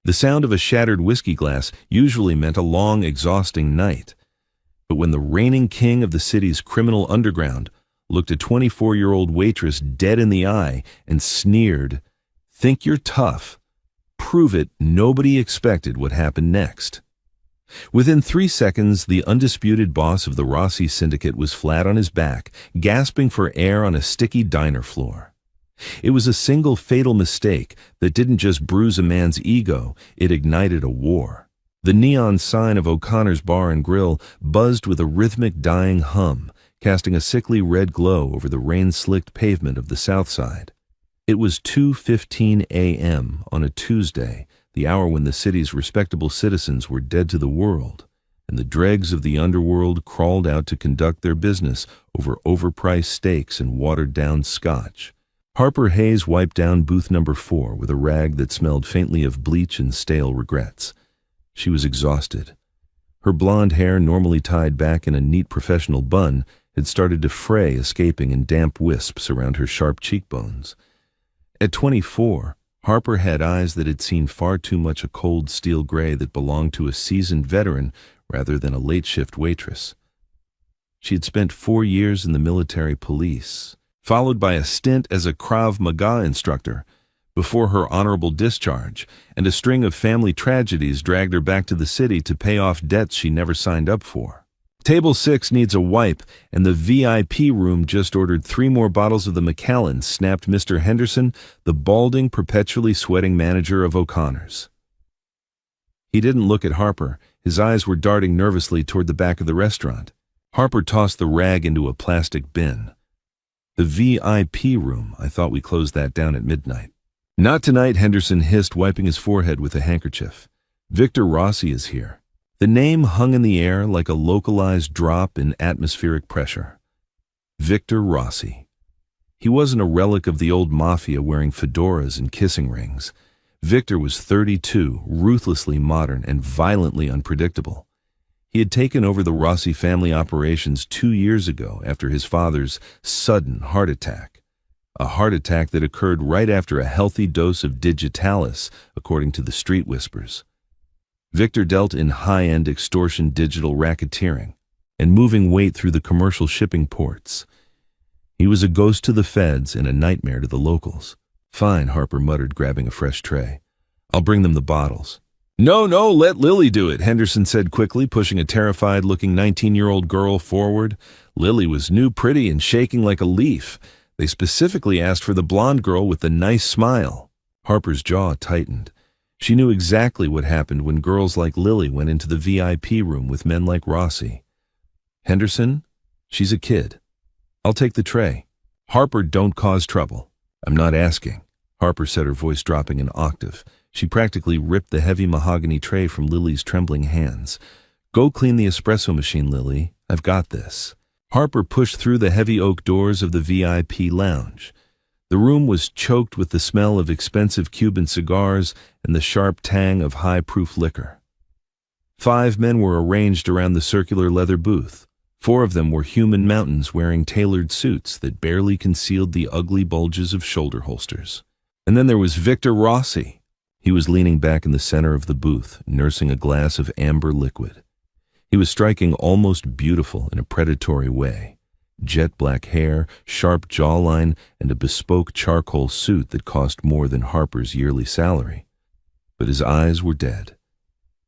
The sound of a shattered whiskey glass usually meant a long, exhausting night. But when the reigning king of the city's criminal underground looked a 24-year-old waitress dead in the eye and sneered, "Think you're tough? Prove it," nobody expected what happened next. Within 3 seconds, the undisputed boss of the Rossi syndicate was flat on his back, gasping for air on a sticky diner floor. It was a single fatal mistake that didn't just bruise a man's ego, it ignited a war. The neon sign of O'Connor's Bar and Grill buzzed with a rhythmic dying hum, casting a sickly red glow over the rain-slicked pavement of the South Side. It was 2:15 a.m. on a Tuesday, the hour when the city's respectable citizens were dead to the world, and the dregs of the underworld crawled out to conduct their business over overpriced steaks and watered-down scotch. Harper Hayes wiped down booth number 4 with a rag that smelled faintly of bleach and stale regrets. She was exhausted. Her blonde hair, normally tied back in a neat professional bun, had started to fray, escaping in damp wisps around her sharp cheekbones. At 24, Harper had eyes that had seen far too much a cold steel gray that belonged to a seasoned veteran rather than a late-shift waitress. She had spent 4 years in the military police, followed by a stint as a Krav Maga instructor, before her honorable discharge, and a string of family tragedies dragged her back to the city to pay off debts she never signed up for. Table 6 needs a wipe, and the VIP room just ordered 3 more bottles of the Macallan, snapped Mr. Henderson, the balding, perpetually sweating manager of O'Connor's. He didn't look at Harper. His eyes were darting nervously toward the back of the restaurant. Harper tossed the rag into a plastic bin. "The VIP room, I thought we closed that down at midnight." "Not tonight," Henderson hissed, wiping his forehead with a handkerchief. "Victor Rossi is here." The name hung in the air like a localized drop in atmospheric pressure. Victor Rossi. He wasn't a relic of the old mafia wearing fedoras and kissing rings. Victor was 32, ruthlessly modern and violently unpredictable. He had taken over the Rossi family operations 2 years ago after his father's sudden heart attack. A heart attack that occurred right after a healthy dose of digitalis, according to the street whispers. Victor dealt in high-end extortion digital racketeering and moving weight through the commercial shipping ports. He was a ghost to the feds and a nightmare to the locals. "Fine," Harper muttered, grabbing a fresh tray. "I'll bring them the bottles." No, let Lily do it," Henderson said quickly, pushing a terrified-looking 19-year-old girl forward. Lily was new, pretty, and shaking like a leaf. They specifically asked for the blonde girl with the nice smile. Harper's jaw tightened. She knew exactly what happened when girls like Lily went into the VIP room with men like Rossi. "Henderson, she's a kid. I'll take the tray." "Harper, don't cause trouble." "I'm not asking," Harper said, her voice dropping an octave. She practically ripped the heavy mahogany tray from Lily's trembling hands. "Go clean the espresso machine, Lily. I've got this." Harper pushed through the heavy oak doors of the VIP lounge. The room was choked with the smell of expensive Cuban cigars and the sharp tang of high-proof liquor. 5 men were arranged around the circular leather booth. 4 of them were human mountains wearing tailored suits that barely concealed the ugly bulges of shoulder holsters. And then there was Victor Rossi. He was leaning back in the center of the booth, nursing a glass of amber liquid. He was striking almost beautiful in a predatory way. Jet black hair, sharp jawline, and a bespoke charcoal suit that cost more than Harper's yearly salary. But his eyes were dead.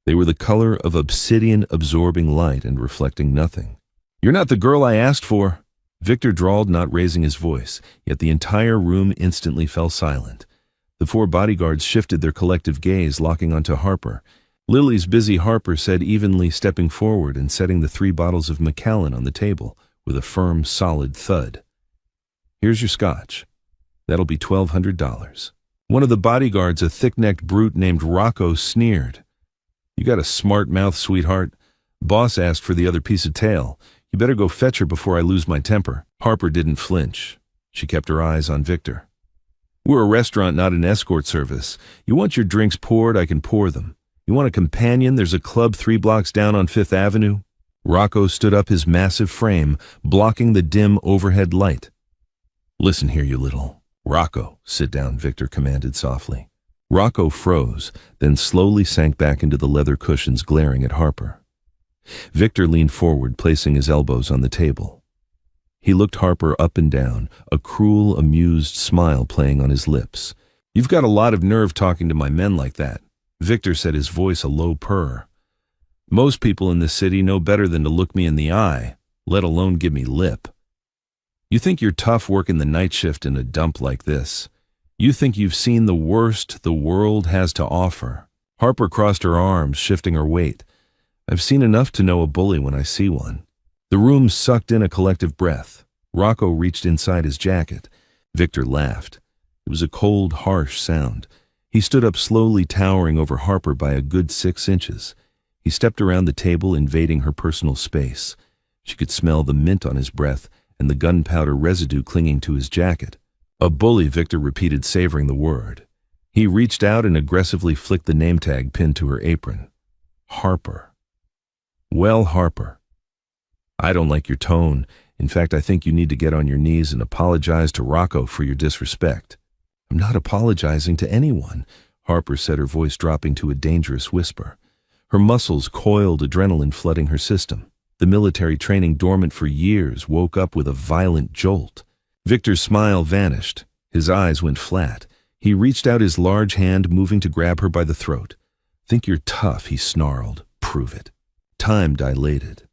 They were the color of obsidian absorbing light and reflecting nothing. "You're not the girl I asked for," Victor drawled, not raising his voice, yet the entire room instantly fell silent. The 4 bodyguards shifted their collective gaze, locking onto Harper. Lily's busy, Harper said evenly, stepping forward and setting the 3 bottles of Macallan on the table with a firm, solid thud. "Here's your scotch. That'll be $1,200. One of the bodyguards, a thick-necked brute named Rocco, sneered. "You got a smart mouth, sweetheart. Boss asked for the other piece of tail. You better go fetch her before I lose my temper." Harper didn't flinch. She kept her eyes on Victor. "We're a restaurant, not an escort service. You want your drinks poured, I can pour them. You want a companion, there's a club 3 blocks down on 5th Avenue. Rocco stood up, his massive frame blocking the dim overhead light. "Listen here, you little..." "Rocco, sit down," Victor commanded softly. Rocco froze, then slowly sank back into the leather cushions, glaring at Harper. Victor leaned forward, placing his elbows on the table. He looked Harper up and down, a cruel, amused smile playing on his lips. "You've got a lot of nerve talking to my men like that," Victor said, his voice a low purr. "Most people in this city know better than to look me in the eye, let alone give me lip. You think you're tough working the night shift in a dump like this. You think you've seen the worst the world has to offer." Harper crossed her arms, shifting her weight. "I've seen enough to know a bully when I see one." The room sucked in a collective breath. Rocco reached inside his jacket. Victor laughed. It was a cold, harsh sound. He stood up slowly, towering over Harper by a good 6 inches. He stepped around the table, invading her personal space. She could smell the mint on his breath and the gunpowder residue clinging to his jacket. "A bully," Victor repeated, savoring the word. He reached out and aggressively flicked the name tag pinned to her apron. "Harper." "Well, Harper, I don't like your tone. In fact, I think you need to get on your knees and apologize to Rocco for your disrespect." "I'm not apologizing to anyone," Harper said, her voice dropping to a dangerous whisper. Her muscles coiled, adrenaline flooding her system. The military training dormant for years woke up with a violent jolt. Victor's smile vanished. His eyes went flat. He reached out his large hand, moving to grab her by the throat. "Think you're tough," he snarled. "Prove it." Time dilated.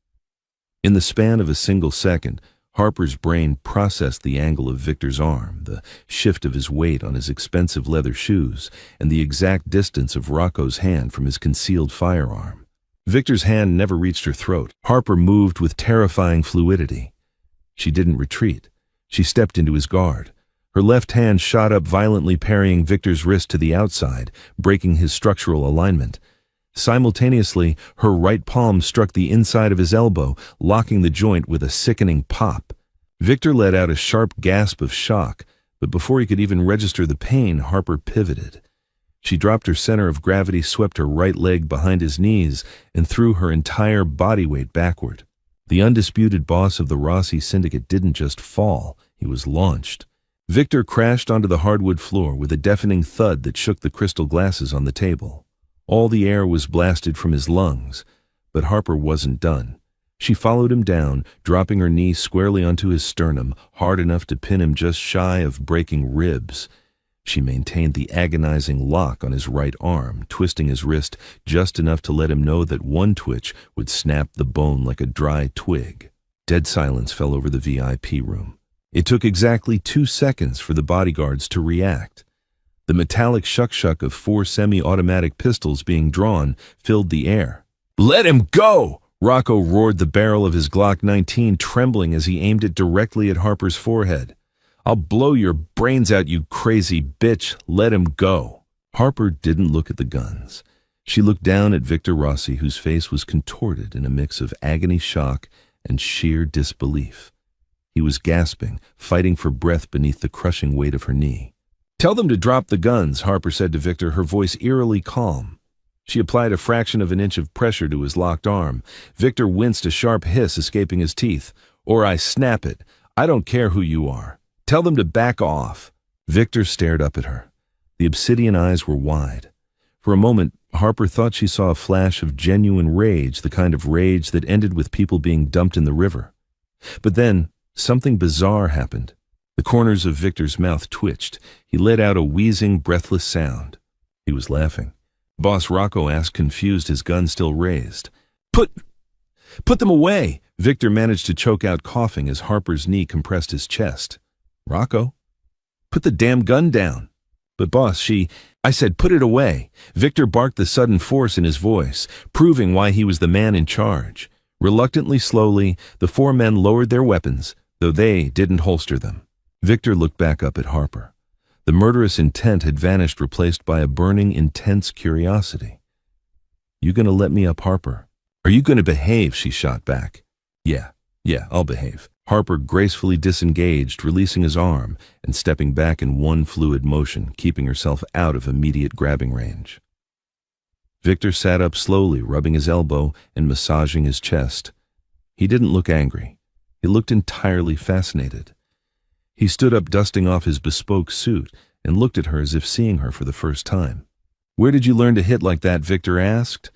In the span of a single second, Harper's brain processed the angle of Victor's arm, the shift of his weight on his expensive leather shoes, and the exact distance of Rocco's hand from his concealed firearm. Victor's hand never reached her throat. Harper moved with terrifying fluidity. She didn't retreat. She stepped into his guard. Her left hand shot up violently, parrying Victor's wrist to the outside, breaking his structural alignment. Simultaneously, her right palm struck the inside of his elbow, locking the joint with a sickening pop. Victor let out a sharp gasp of shock, but before he could even register the pain, Harper pivoted. She dropped her center of gravity, swept her right leg behind his knees, and threw her entire body weight backward. The undisputed boss of the Rossi Syndicate didn't just fall, he was launched. Victor crashed onto the hardwood floor with a deafening thud that shook the crystal glasses on the table. All the air was blasted from his lungs, but Harper wasn't done. She followed him down, dropping her knee squarely onto his sternum, hard enough to pin him just shy of breaking ribs. She maintained the agonizing lock on his right arm, twisting his wrist just enough to let him know that one twitch would snap the bone like a dry twig. Dead silence fell over the VIP room. It took exactly 2 seconds for the bodyguards to react. The metallic shuck-shuck of 4 semi-automatic pistols being drawn filled the air. "Let him go!" Rocco roared, the barrel of his Glock 19 trembling as he aimed it directly at Harper's forehead. "I'll blow your brains out, you crazy bitch. Let him go." Harper didn't look at the guns. She looked down at Victor Rossi, whose face was contorted in a mix of agony, shock, and sheer disbelief. He was gasping, fighting for breath beneath the crushing weight of her knee. "Tell them to drop the guns," Harper said to Victor, her voice eerily calm. She applied a fraction of an inch of pressure to his locked arm. Victor winced, a sharp hiss escaping his teeth. "Or I snap it. I don't care who you are. Tell them to back off." Victor stared up at her. The obsidian eyes were wide. For a moment, Harper thought she saw a flash of genuine rage, the kind of rage that ended with people being dumped in the river. But then, something bizarre happened. The corners of Victor's mouth twitched. He let out a wheezing, breathless sound. He was laughing. Boss Rocco asked, confused, his gun still raised. Put them away!" Victor managed to choke out, coughing as Harper's knee compressed his chest. "Rocco, put the damn gun down." "But boss, I said put it away." Victor barked, the sudden force in his voice, proving why he was the man in charge. Reluctantly, slowly, the 4 men lowered their weapons, though they didn't holster them. Victor looked back up at Harper. The murderous intent had vanished, replaced by a burning, intense curiosity. "You gonna let me up, Harper? Are you gonna behave?" she shot back. Yeah, I'll behave." Harper gracefully disengaged, releasing his arm and stepping back in one fluid motion, keeping herself out of immediate grabbing range. Victor sat up slowly, rubbing his elbow and massaging his chest. He didn't look angry. He looked entirely fascinated. He stood up, dusting off his bespoke suit, and looked at her as if seeing her for the first time. "Where did you learn to hit like that?" Victor asked.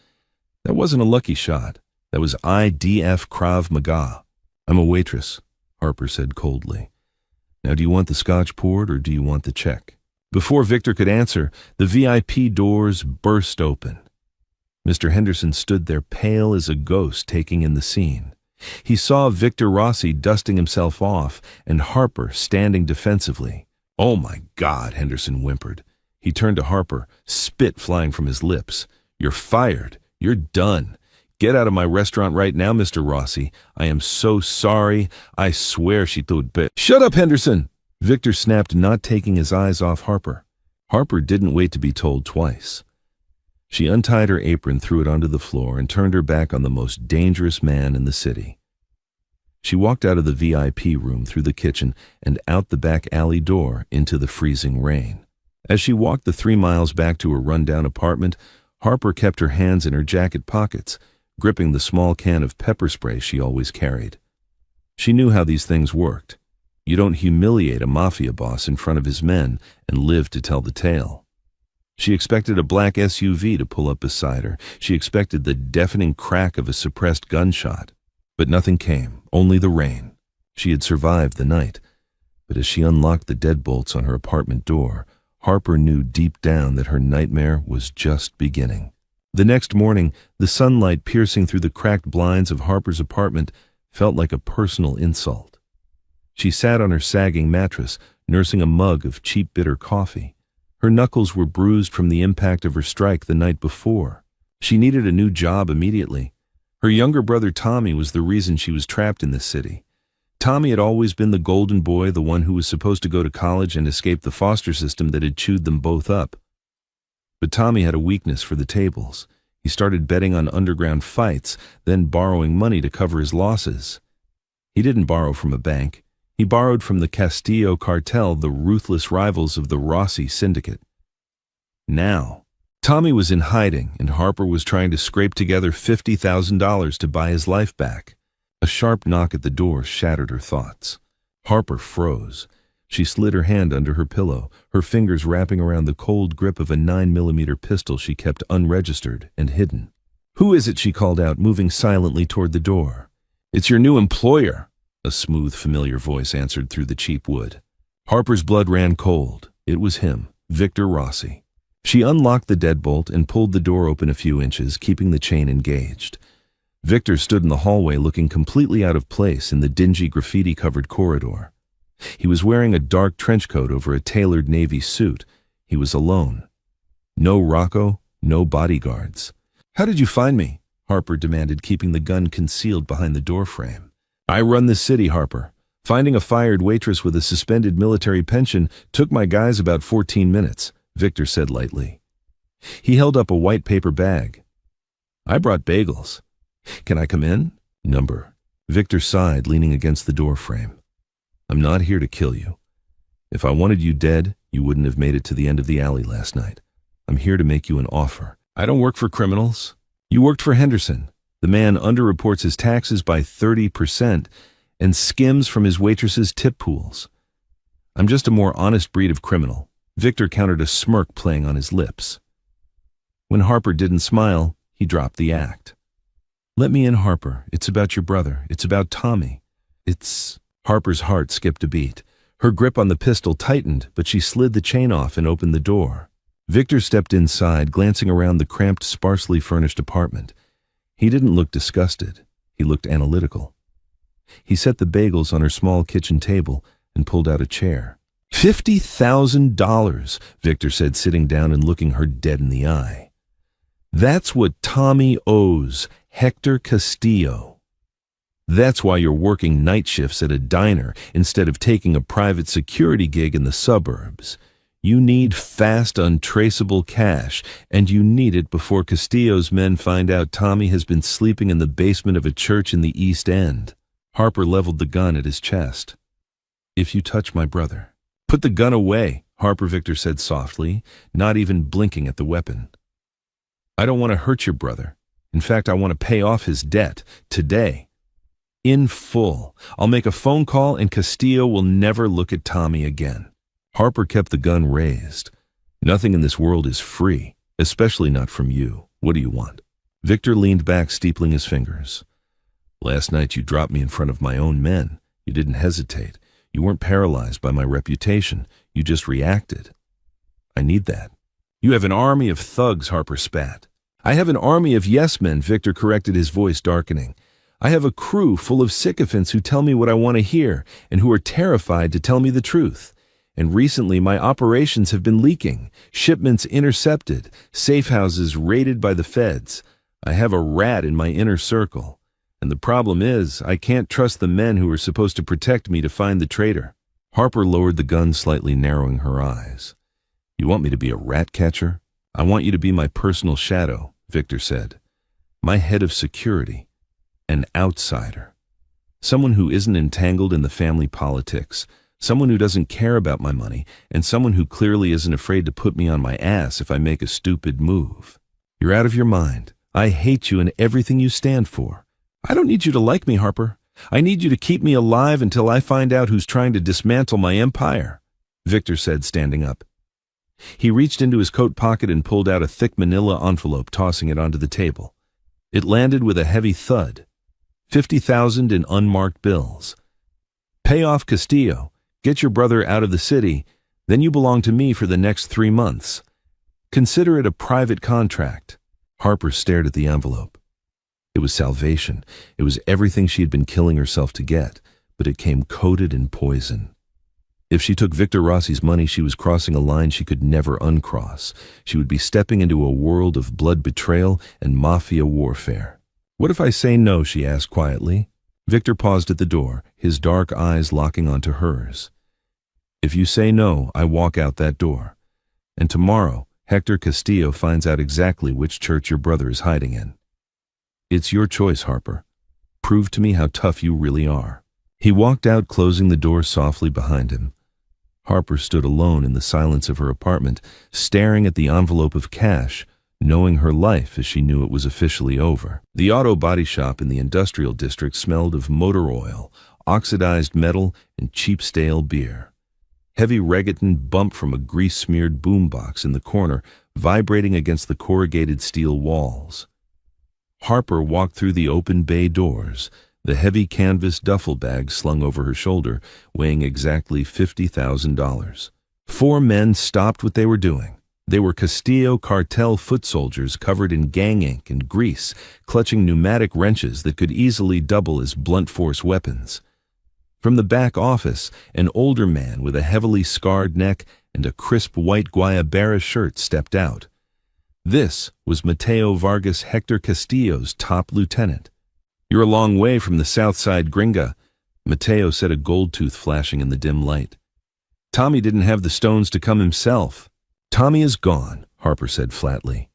"That wasn't a lucky shot. That was IDF Krav Maga." "I'm a waitress," Harper said coldly. "Now do you want the scotch poured or do you want the check?" Before Victor could answer, the VIP doors burst open. Mr. Henderson stood there pale as a ghost, taking in the scene. He saw Victor Rossi dusting himself off and Harper standing defensively. "Oh my God," Henderson whimpered. He turned to Harper, spit flying from his lips. "You're fired. You're done. Get out of my restaurant right now, Mr. Rossi. I am so sorry. I swear she thought bit." "Shut up, Henderson!" Victor snapped, not taking his eyes off Harper. Harper didn't wait to be told twice. She untied her apron, threw it onto the floor, and turned her back on the most dangerous man in the city. She walked out of the VIP room, through the kitchen, and out the back alley door into the freezing rain. As she walked the 3 miles back to her rundown apartment, Harper kept her hands in her jacket pockets, gripping the small can of pepper spray she always carried. She knew how these things worked. You don't humiliate a mafia boss in front of his men and live to tell the tale. She expected a black SUV to pull up beside her. She expected the deafening crack of a suppressed gunshot. But nothing came, only the rain. She had survived the night. But as she unlocked the deadbolts on her apartment door, Harper knew deep down that her nightmare was just beginning. The next morning, the sunlight piercing through the cracked blinds of Harper's apartment felt like a personal insult. She sat on her sagging mattress, nursing a mug of cheap bitter coffee. Her knuckles were bruised from the impact of her strike the night before. She needed a new job immediately. Her younger brother Tommy was the reason she was trapped in this city. Tommy had always been the golden boy, the one who was supposed to go to college and escape the foster system that had chewed them both up. But Tommy had a weakness for the tables. He started betting on underground fights, then borrowing money to cover his losses. He didn't borrow from a bank. He borrowed from the Castillo cartel, the ruthless rivals of the Rossi syndicate. Now, Tommy was in hiding, and Harper was trying to scrape together $50,000 to buy his life back. A sharp knock at the door shattered her thoughts. Harper froze. She slid her hand under her pillow, her fingers wrapping around the cold grip of a 9mm pistol she kept unregistered and hidden. "Who is it?" she called out, moving silently toward the door. "It's your new employer," a smooth, familiar voice answered through the cheap wood. Harper's blood ran cold. It was him, Victor Rossi. She unlocked the deadbolt and pulled the door open a few inches, keeping the chain engaged. Victor stood in the hallway looking completely out of place in the dingy graffiti-covered corridor. He was wearing a dark trench coat over a tailored navy suit. He was alone. No Rocco, no bodyguards. "How did you find me?" Harper demanded, keeping the gun concealed behind the doorframe. "I run this city, Harper. Finding a fired waitress with a suspended military pension took my guys about 14 minutes, Victor said lightly. He held up a white paper bag. "I brought bagels. Can I come in?" "Number." Victor sighed, leaning against the doorframe. "I'm not here to kill you. If I wanted you dead, you wouldn't have made it to the end of the alley last night. I'm here to make you an offer. I don't work for criminals. You worked for Henderson. The man underreports his taxes by 30% and skims from his waitress's tip pools. I'm just a more honest breed of criminal." Victor countered, a smirk playing on his lips. When Harper didn't smile, he dropped the act. "Let me in, Harper. It's about your brother. It's about Tommy. It's..." Harper's heart skipped a beat. Her grip on the pistol tightened, but she slid the chain off and opened the door. Victor stepped inside, glancing around the cramped, sparsely furnished apartment. He didn't look disgusted. He looked analytical. He set the bagels on her small kitchen table and pulled out a chair. $50,000, Victor said, sitting down and looking her dead in the eye. "That's what Tommy owes Hector Castillo. That's why you're working night shifts at a diner instead of taking a private security gig in the suburbs. You need fast, untraceable cash, and you need it before Castillo's men find out Tommy has been sleeping in the basement of a church in the East End." Harper leveled the gun at his chest. "If you touch my brother..." "Put the gun away," Harper, Victor said softly, not even blinking at the weapon. "I don't want to hurt your brother. In fact, I want to pay off his debt, today. In full. I'll make a phone call and Castillo will never look at Tommy again." Harper kept the gun raised. Nothing in this world is free, especially not from you. What do you want? Victor leaned back, steepling his fingers. Last night you dropped me in front of my own men. You didn't hesitate. You weren't paralyzed by my reputation. You just reacted. I need that. You have an army of thugs, Harper spat. I have an army of yes-men, Victor corrected, his voice darkening. I have a crew full of sycophants who tell me what I want to hear and who are terrified to tell me the truth. And recently my operations have been leaking, shipments intercepted, safe houses raided by the feds. I have a rat in my inner circle. And the problem is, I can't trust the men who are supposed to protect me to find the traitor. Harper lowered the gun slightly, narrowing her eyes. You want me to be a rat catcher? I want you to be my personal shadow, Victor said. My head of security. An outsider. Someone who isn't entangled in the family politics. Someone who doesn't care about my money, and someone who clearly isn't afraid to put me on my ass if I make a stupid move. You're out of your mind. I hate you and everything you stand for. I don't need you to like me, Harper. I need you to keep me alive until I find out who's trying to dismantle my empire, Victor said, standing up. He reached into his coat pocket and pulled out a thick manila envelope, tossing it onto the table. It landed with a heavy thud. 50,000 in unmarked bills. Pay off Castillo. Get your brother out of the city. Then you belong to me for the next 3 months. Consider it a private contract. Harper stared at the envelope. It was salvation. It was everything she had been killing herself to get, but it came coated in poison. If she took Victor Rossi's money, she was crossing a line she could never uncross. She would be stepping into a world of blood betrayal and mafia warfare. What if I say no? She asked quietly. Victor paused at the door, his dark eyes locking onto hers. If you say no, I walk out that door. And tomorrow, Hector Castillo finds out exactly which church your brother is hiding in. It's your choice, Harper. Prove to me how tough you really are. He walked out, closing the door softly behind him. Harper stood alone in the silence of her apartment, staring at the envelope of cash, knowing her life as she knew it was officially over. The auto body shop in the industrial district smelled of motor oil, oxidized metal, and cheap stale beer. Heavy reggaeton bumped from a grease-smeared boombox in the corner, vibrating against the corrugated steel walls. Harper walked through the open bay doors, the heavy canvas duffel bag slung over her shoulder, weighing exactly $50,000. 4 men stopped what they were doing. They were Castillo cartel foot soldiers covered in gang ink and grease, clutching pneumatic wrenches that could easily double as blunt force weapons. From the back office, an older man with a heavily scarred neck and a crisp white guayabera shirt stepped out. This was Mateo Vargas, Hector Castillo's top lieutenant. You're a long way from the south side, gringa, Mateo said, a gold tooth flashing in the dim light. Tommy didn't have the stones to come himself. Tommy is gone, Harper said flatly.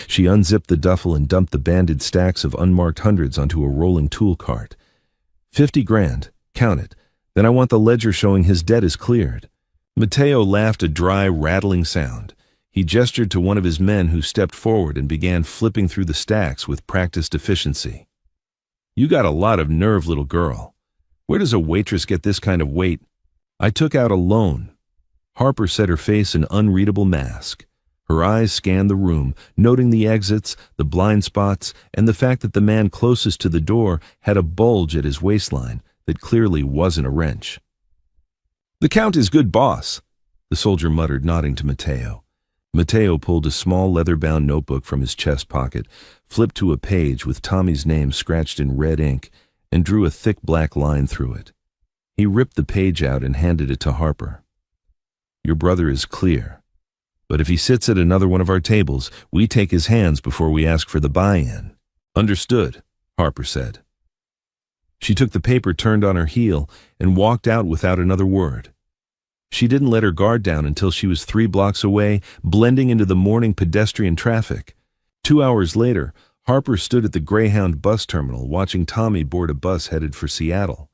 She unzipped the duffel and dumped the banded stacks of unmarked hundreds onto a rolling tool cart. 50 grand, count it. Then I want the ledger showing his debt is cleared. Mateo laughed, a dry, rattling sound. He gestured to one of his men, who stepped forward and began flipping through the stacks with practiced efficiency. You got a lot of nerve, little girl. Where does a waitress get this kind of weight? I took out a loan. Harper set her face an unreadable mask. Her eyes scanned the room, noting the exits, the blind spots, and the fact that the man closest to the door had a bulge at his waistline that clearly wasn't a wrench. The count is good, boss, the soldier muttered, nodding to Mateo. Mateo pulled a small leather-bound notebook from his chest pocket, flipped to a page with Tommy's name scratched in red ink, and drew a thick black line through it. He ripped the page out and handed it to Harper. Your brother is clear, but if he sits at another one of our tables, we take his hands before we ask for the buy-in. Understood, Harper said. She took the paper, turned on her heel, and walked out without another word. She didn't let her guard down until she was 3 blocks away, blending into the morning pedestrian traffic. 2 hours later, Harper stood at the Greyhound bus terminal watching Tommy board a bus headed for Seattle.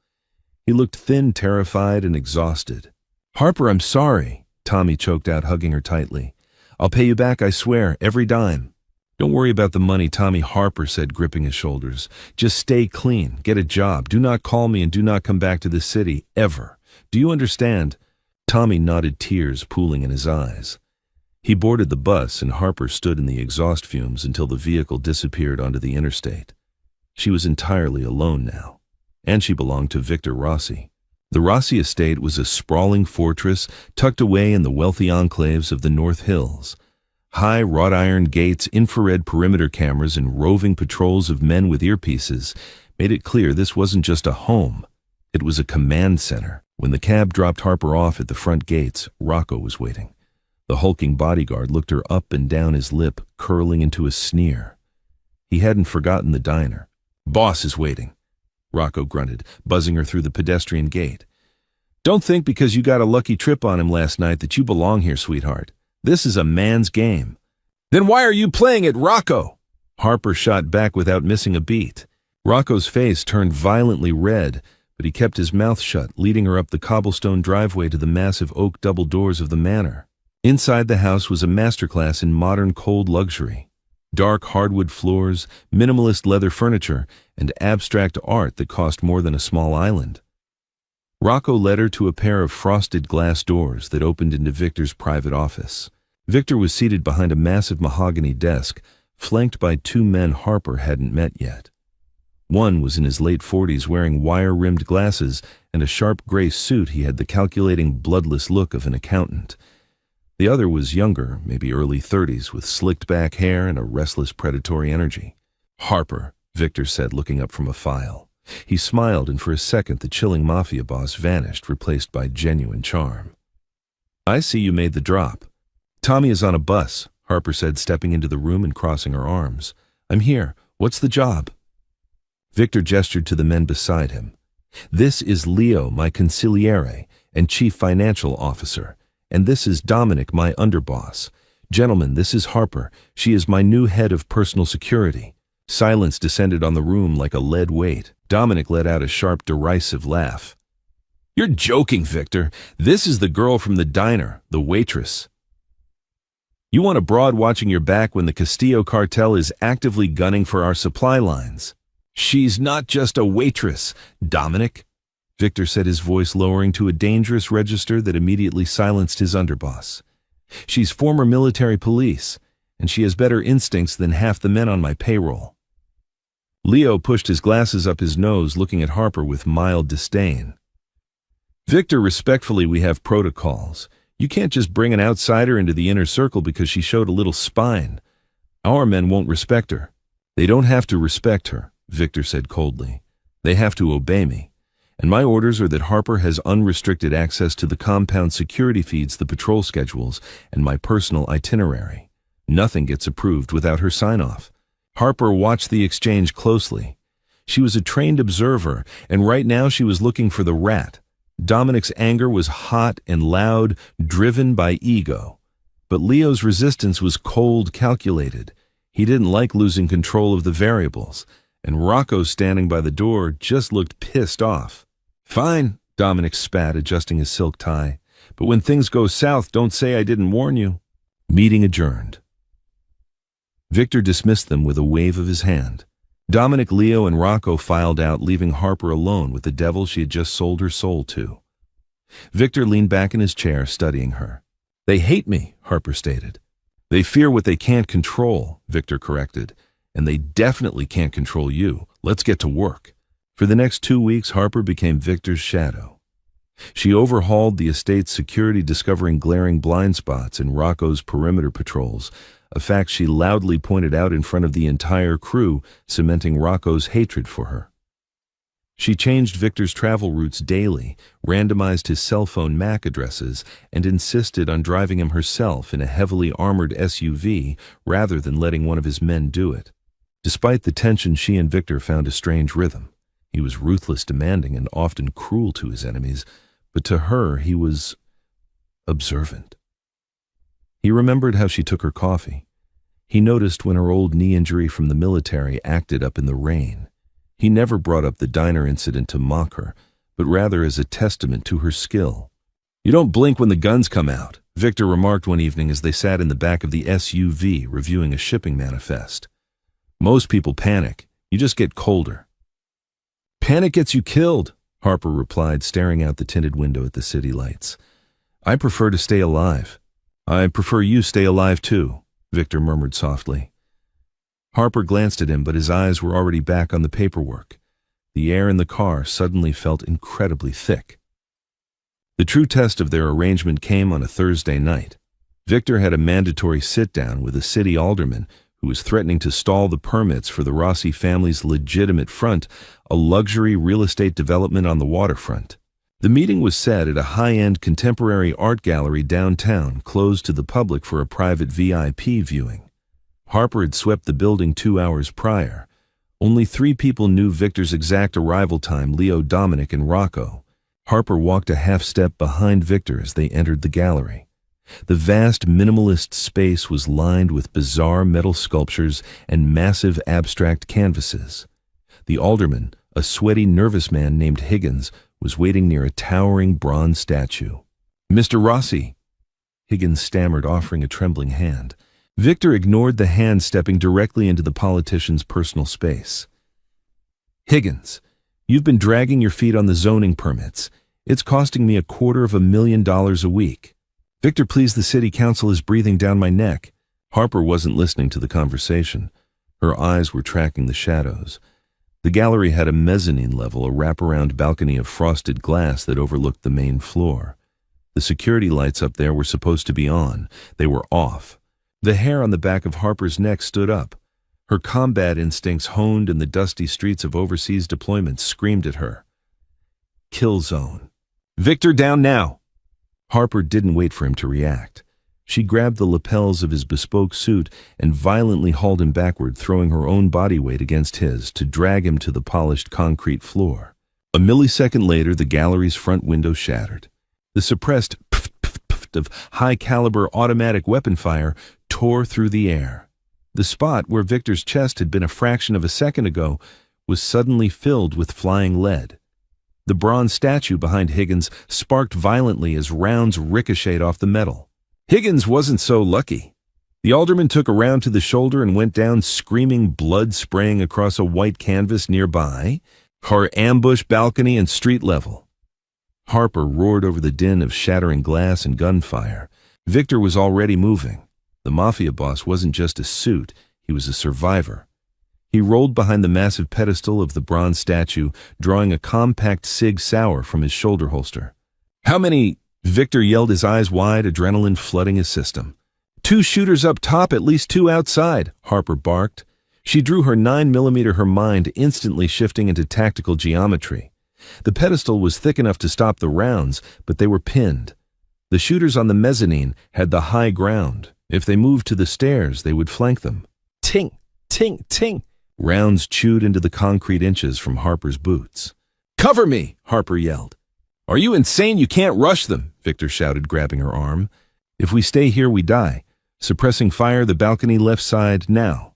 He looked thin, terrified, and exhausted. Harper, I'm sorry, Tommy choked out, hugging her tightly. I'll pay you back, I swear, every dime. Don't worry about the money, Tommy, Harper said, gripping his shoulders. Just stay clean, get a job, do not call me, and do not come back to this city, ever. Do you understand? Tommy nodded, tears pooling in his eyes. He boarded the bus and Harper stood in the exhaust fumes until the vehicle disappeared onto the interstate. She was entirely alone now, and she belonged to Victor Rossi. The Rossi estate was a sprawling fortress tucked away in the wealthy enclaves of the North Hills. High wrought iron gates, infrared perimeter cameras, and roving patrols of men with earpieces made it clear this wasn't just a home. It was a command center. When the cab dropped Harper off at the front gates, Rocco was waiting. The hulking bodyguard looked her up and down, his lip curling into a sneer. He hadn't forgotten the diner. "Boss is waiting," Rocco grunted, buzzing her through the pedestrian gate. "Don't think because you got a lucky trip on him last night that you belong here, sweetheart. This is a man's game." "Then why are you playing it, Rocco?" Harper shot back without missing a beat. Rocco's face turned violently red, but he kept his mouth shut, leading her up the cobblestone driveway to the massive oak double doors of the manor. Inside the house was a masterclass in modern cold luxury. Dark hardwood floors, minimalist leather furniture, and abstract art that cost more than a small island. Rocco led her to a pair of frosted glass doors that opened into Victor's private office. Victor was seated behind a massive mahogany desk, flanked by two men Harper hadn't met yet. One was in his late 40s, wearing wire-rimmed glasses and a sharp gray suit. He had the calculating, bloodless look of an accountant. The other was younger, maybe early 30s, with slicked-back hair and a restless, predatory energy. "Harper," Victor said, looking up from a file. He smiled, and for a second the chilling mafia boss vanished, replaced by genuine charm. "I see you made the drop." "Tommy is on a bus," Harper said, stepping into the room and crossing her arms. "I'm here. What's the job?" Victor gestured to the men beside him. "This is Leo, my consigliere and chief financial officer, and this is Dominic, my underboss. Gentlemen, this is Harper. She is my new head of personal security." Silence descended on the room like a lead weight. Dominic let out a sharp, derisive laugh. "You're joking, Victor. This is the girl from the diner, the waitress. You want a broad watching your back when the Castillo cartel is actively gunning for our supply lines. She's not just a waitress, Dominic," Victor said, his voice lowering to a dangerous register that immediately silenced his underboss. "She's former military police, and she has better instincts than half the men on my payroll." Leo pushed his glasses up his nose, looking at Harper with mild disdain. "Victor, respectfully, we have protocols. You can't just bring an outsider into the inner circle because she showed a little spine. Our men won't respect her." "They don't have to respect her," Victor said coldly. "They have to obey me. And my orders are that Harper has unrestricted access to the compound security feeds, the patrol schedules, and my personal itinerary. Nothing gets approved without her sign-off." Harper watched the exchange closely. She was a trained observer, and right now she was looking for the rat. Dominic's anger was hot and loud, driven by ego. But Leo's resistance was cold, calculated. He didn't like losing control of the variables, and Rocco, standing by the door, just looked pissed off. "Fine," Dominic spat, adjusting his silk tie. "But when things go south, don't say I didn't warn you." Meeting adjourned. Victor dismissed them with a wave of his hand. Dominic, Leo, and Rocco filed out, leaving Harper alone with the devil she had just sold her soul to. Victor leaned back in his chair, studying her. "They hate me," Harper stated. "They fear what they can't control," Victor corrected. "And they definitely can't control you. Let's get to work." For the next 2 weeks, Harper became Victor's shadow. She overhauled the estate's security, discovering glaring blind spots in Rocco's perimeter patrols, a fact she loudly pointed out in front of the entire crew, cementing Rocco's hatred for her. She changed Victor's travel routes daily, randomized his cell phone MAC addresses, and insisted on driving him herself in a heavily armored SUV rather than letting one of his men do it. Despite the tension, she and Victor found a strange rhythm. He was ruthless, demanding, and often cruel to his enemies, but to her he was observant. He remembered how she took her coffee. He noticed when her old knee injury from the military acted up in the rain. He never brought up the diner incident to mock her, but rather as a testament to her skill. "You don't blink when the guns come out," Victor remarked one evening as they sat in the back of the SUV reviewing a shipping manifest. "Most people panic. You just get colder." "Panic gets you killed," Harper replied, staring out the tinted window at the city lights. I prefer to stay alive. I prefer you stay alive too, Victor murmured softly. Harper glanced at him, but his eyes were already back on the paperwork. The air in the car suddenly felt incredibly thick. The true test of their arrangement came on a Thursday night. Victor had a mandatory sit-down with a city alderman who was threatening to stall the permits for the Rossi family's legitimate front, a luxury real estate development on the waterfront. The meeting was set at a high-end contemporary art gallery downtown, closed to the public for a private VIP viewing. Harper had swept the building 2 hours prior. Only 3 people knew Victor's exact arrival time: Leo, Dominic, and Rocco. Harper walked a half-step behind Victor as they entered the gallery. The vast minimalist space was lined with bizarre metal sculptures and massive abstract canvases. The alderman, a sweaty, nervous man named Higgins, was waiting near a towering bronze statue. "Mr. Rossi," Higgins stammered, offering a trembling hand. Victor ignored the hand, stepping directly into the politician's personal space. "Higgins, you've been dragging your feet on the zoning permits. It's costing me $250,000 a week. Victor, please, the city council is breathing down my neck." Harper wasn't listening to the conversation. Her eyes were tracking the shadows. The gallery had a mezzanine level, a wraparound balcony of frosted glass that overlooked the main floor. The security lights up there were supposed to be on. They were off. The hair on the back of Harper's neck stood up. Her combat instincts, honed in the dusty streets of overseas deployments, screamed at her. Kill zone. "Victor, down now!" Harper didn't wait for him to react. She grabbed the lapels of his bespoke suit and violently hauled him backward, throwing her own body weight against his to drag him to the polished concrete floor. A millisecond later, the gallery's front window shattered. The suppressed pft of high-caliber automatic weapon fire tore through the air. The spot where Victor's chest had been a fraction of a second ago was suddenly filled with flying lead. The bronze statue behind Higgins sparked violently as rounds ricocheted off the metal. Higgins wasn't so lucky. The alderman took a round to the shoulder and went down, screaming, blood spraying across a white canvas nearby, her ambush balcony and street level. Harper roared over the din of shattering glass and gunfire. Victor was already moving. The Mafia boss wasn't just a suit, he was a survivor. He rolled behind the massive pedestal of the bronze statue, drawing a compact Sig Sauer from his shoulder holster. "How many?" Victor yelled, his eyes wide, adrenaline flooding his system. "2 shooters up top, at least 2 outside," Harper barked. She drew her 9mm, her mind instantly shifting into tactical geometry. The pedestal was thick enough to stop the rounds, but they were pinned. The shooters on the mezzanine had the high ground. If they moved to the stairs, they would flank them. Ting, ting, ting. Rounds chewed into the concrete inches from Harper's boots. "Cover me!" Harper yelled. "Are you insane? You can't rush them," Victor shouted, grabbing her arm. "If we stay here, we die. Suppressing fire, the balcony left side, now."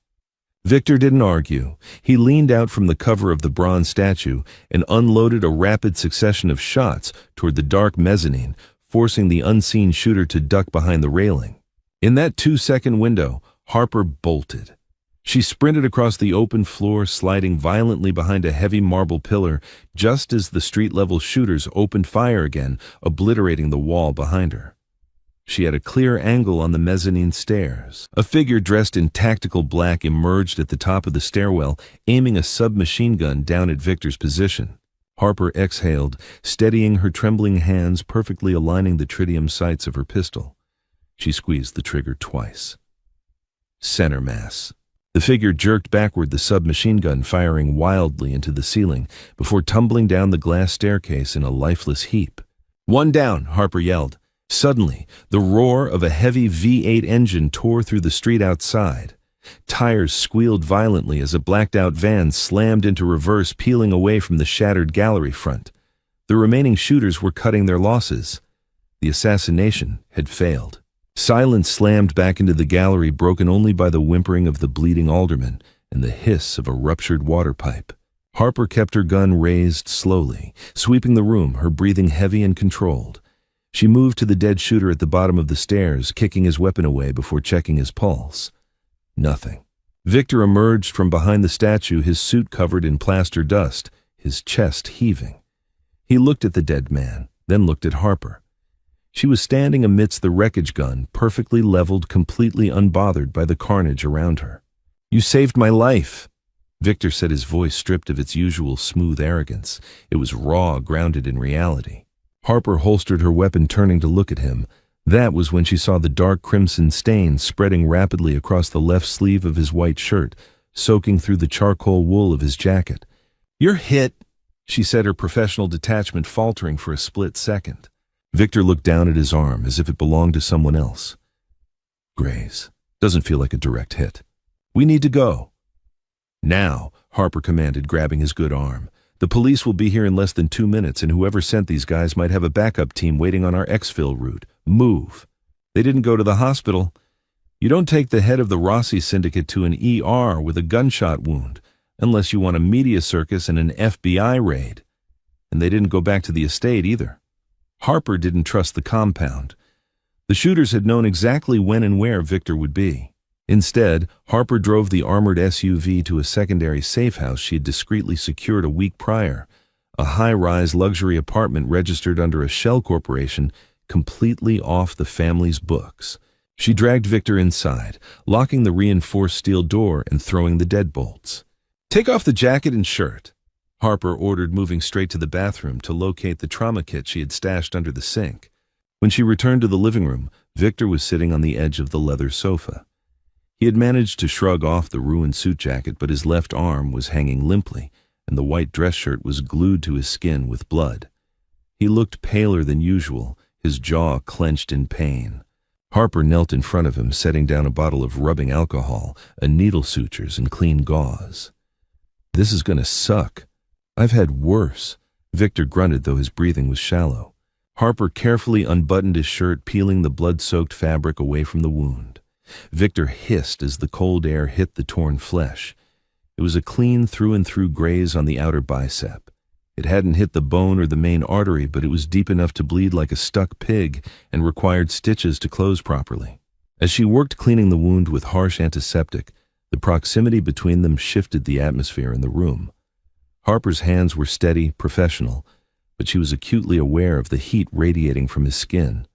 Victor didn't argue. He leaned out from the cover of the bronze statue and unloaded a rapid succession of shots toward the dark mezzanine, forcing the unseen shooter to duck behind the railing. In that 2-second window, Harper bolted. She sprinted across the open floor, sliding violently behind a heavy marble pillar, just as the street-level shooters opened fire again, obliterating the wall behind her. She had a clear angle on the mezzanine stairs. A figure dressed in tactical black emerged at the top of the stairwell, aiming a submachine gun down at Victor's position. Harper exhaled, steadying her trembling hands, perfectly aligning the tritium sights of her pistol. She squeezed the trigger twice. Center mass. The figure jerked backward, the submachine gun firing wildly into the ceiling before tumbling down the glass staircase in a lifeless heap. "One down," Harper yelled. Suddenly, the roar of a heavy V8 engine tore through the street outside. Tires squealed violently as a blacked-out van slammed into reverse, peeling away from the shattered gallery front. The remaining shooters were cutting their losses. The assassination had failed. Silence slammed back into the gallery, broken only by the whimpering of the bleeding alderman and the hiss of a ruptured water pipe. Harper kept her gun raised slowly, sweeping the room, her breathing heavy and controlled. She moved to the dead shooter at the bottom of the stairs, kicking his weapon away before checking his pulse. Nothing. Victor emerged from behind the statue, his suit covered in plaster dust, his chest heaving. He looked at the dead man, then looked at Harper. She was standing amidst the wreckage gun, perfectly leveled, completely unbothered by the carnage around her. "You saved my life," Victor said, his voice stripped of its usual smooth arrogance. It was raw, grounded in reality. Harper holstered her weapon, turning to look at him. That was when she saw the dark crimson stain spreading rapidly across the left sleeve of his white shirt, soaking through the charcoal wool of his jacket. "You're hit," she said, her professional detachment faltering for a split second. Victor looked down at his arm as if it belonged to someone else. "Graze. Doesn't feel like a direct hit. We need to go." "Now," Harper commanded, grabbing his good arm. "The police will be here in less than 2 minutes, and whoever sent these guys might have a backup team waiting on our exfil route. Move." "They didn't go to the hospital." "You don't take the head of the Rossi syndicate to an ER with a gunshot wound, unless you want a media circus and an FBI raid." "And they didn't go back to the estate either." Harper didn't trust the compound. The shooters had known exactly when and where Victor would be. Instead, Harper drove the armored SUV to a secondary safe house she had discreetly secured a week prior, a high-rise luxury apartment registered under a shell corporation completely off the family's books. She dragged Victor inside, locking the reinforced steel door and throwing the deadbolts. "Take off the jacket and shirt," Harper ordered, moving straight to the bathroom to locate the trauma kit she had stashed under the sink. When she returned to the living room, Victor was sitting on the edge of the leather sofa. He had managed to shrug off the ruined suit jacket, but his left arm was hanging limply, and the white dress shirt was glued to his skin with blood. He looked paler than usual, his jaw clenched in pain. Harper knelt in front of him, setting down a bottle of rubbing alcohol, a needle sutures, and clean gauze. "This is gonna suck. I've had worse," Victor grunted, though his breathing was shallow. Harper carefully unbuttoned his shirt, peeling the blood-soaked fabric away from the wound. Victor hissed as the cold air hit the torn flesh. It was a clean through-and-through graze on the outer bicep. It hadn't hit the bone or the main artery, but it was deep enough to bleed like a stuck pig and required stitches to close properly. As she worked cleaning the wound with harsh antiseptic, the proximity between them shifted the atmosphere in the room. Harper's hands were steady, professional, but she was acutely aware of the heat radiating from his skin.